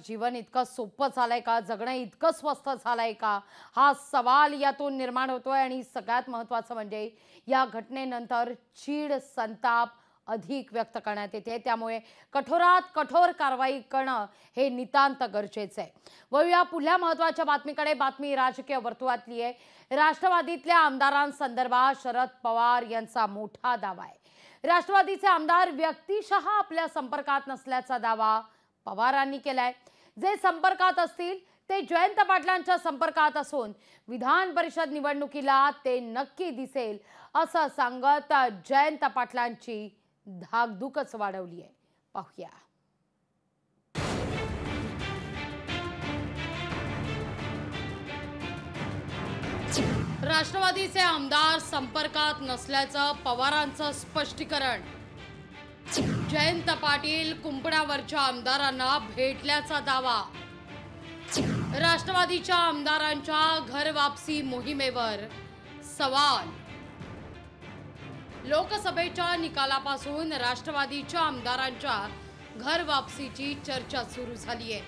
जीवन इतकं सोपं झालंय का? जगणं इतकं स्वस्त झालंय का? हा सवाल यातून निर्माण होतोय आणि सगळ्यात महत्त्वाचं म्हणजे या घटनेनंतर चीड, संताप अधिक व्यक्त करण्यात येते। त्यामुळे कठोरात कठोर कारवाई करणं हे नितांत गरजेचं आहे। वळूया पुढल्या महत्त्वाच्या बातमीकडे। बातमी राजकीय वर्तुळातली आहे। राष्ट्रवादीतल्या आमदारांसंदर्भात शरद पवार यांचा मोठा दावा आहे। राष्ट्रवादीचे आमदार व्यक्तिशः आपल्या संपर्कात नसल्याचा दावा पवारांनी केलाय। जे संपर्कात असतील ते जयंत पाटलांच्या संपर्कात असून विधान परिषद निवडणुकीला ते नक्की दिसेल असं सांगत जयंत पाटलांची धाकधूकच वाढवली आहे। पाहूया। राष्ट्रवादीचे आमदार संपर्कात नसल्याचं पवारांचं स्पष्टीकरण। जयंत पाटील कुंपणावरच्या आमदारांना भेटल्याचा दावा। राष्ट्रवादीच्या आमदारांच्या घर वापसी मोहिमेवर सवाल। लोकसभेच्या निकालापासून राष्ट्रवादीच्या आमदारांच्या घर वापसीची चर्चा सुरू झाली आहे।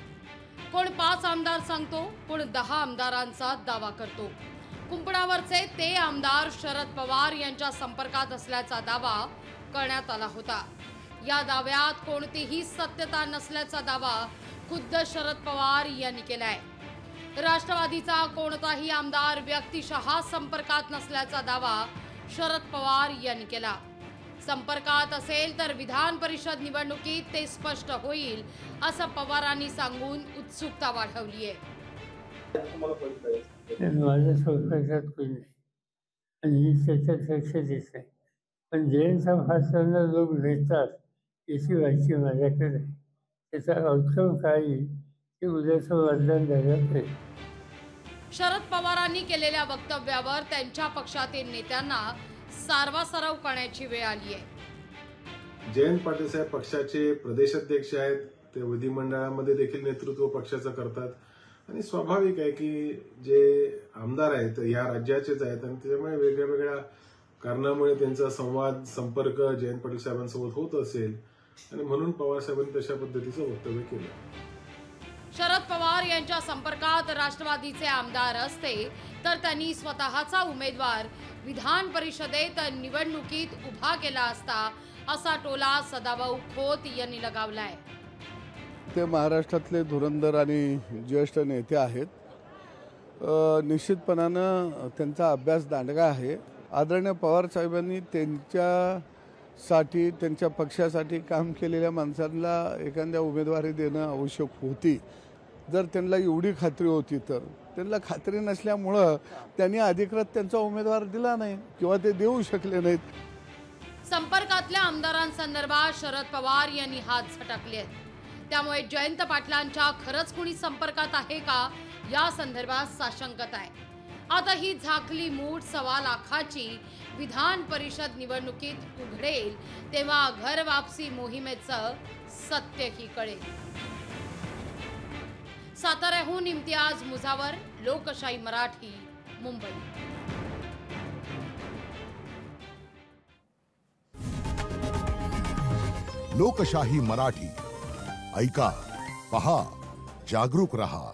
कोण 5 आमदार सांगतो, कोण 10 आमदारांचा दावा करतो। कुंपणावरचे ते आमदार शरद पवार यांच्या संपर्कात असल्याचा दावा करण्यात आला होता। या दाव्यात कोणतीही सत्यता नसल्याचा दावा खुद्द शरद पवार यांनी केलाय। राष्ट्रवादीचा कोणताही आमदार व्यक्तिशः संपर्कात नसल्याचा दावा शरद पवार यांनी केला। संपर्कात असेल तर विधान परिषद निवडणुकीत ते स्पष्ट होईल असं पवारांनी सांगून उत्सुकता वाढवली आहे। माझ्या संपर्कात कोणी नाही आणि त्याच्यात लक्ष देत नाही, पण जयंत भाषणाला लोक भेटतात याची माहिती माझ्याकडे आहे। त्याचा आउटकम काय येईल ते उद्याचं मतदान झालं पाहिजे। शरद पवारांनी केलेल्या वक्तव्यावर त्यांच्या पक्षातील नेत्यांना सारवासारव करण्याची वेळ आली आहे। जयंत पाटील साहेब पक्षाचे प्रदेशाध्यक्ष आहेत, ते विधिमंडळामध्ये देखील नेतृत्व पक्षाचं करतात आणि स्वाभाविक आहे की जे आमदार आहेत या राज्याचेच आहेत आणि त्यामुळे वेगळ्या वेगळ्या कारणामुळे त्यांचा संपर्क जयंत पाटील साहेबांसोबत होत असेल आणि म्हणून पवार साहेबांनी तशा पद्धतीचं वक्तव्य केलं। शरद पवार यांच्या संपर्कात राष्ट्रवादीचे आमदार असते तर त्यांनी स्वतःचा उमेदवार विधान परिषदेत निवडणुकीत उभा केला असता असा टोला सदाभाऊ खोत यांनी लगावलाय। ते महाराष्ट्रातले धुरंधर आणि ज्येष्ठ नेते आहेत। निश्चितपणानं त्यांचा अभ्यास दांडगा आहे। आदरणीय पवार साहेबांनी त्यांच्यासाठी त्यांच्या पक्षासाठी काम केलेल्या माणसांना एखाद्या उमेदवारी देणं आवश्यक होती। जर त्यांना एवढी खात्री होती तर त्यांना खात्री नसल्यामुळं त्यांनी अधिकृत त्यांचा उमेदवार दिला नाही किंवा ते देऊ शकले नाहीत। संपर्कातल्या आमदारांसंदर्भात शरद पवार यांनी हात झटकले आहेत। त्यामुळे जयंत पाटलांच्या खरंच कुणी संपर्कात आहे का या संदर्भात साशंकता आहे। आता ही झाकली मूठ 1.25 लाखाची विधान परिषद निवडणुकीत उघडेल तेव्हा घर वापसी मोहिमेचं सत्यही कळेल। साताऱ्याहून इम्तियाज मुजावर, लोकशाही मराठी, मुंबई। लोकशाही मराठी ऐका, पहा, जागरूक रहा।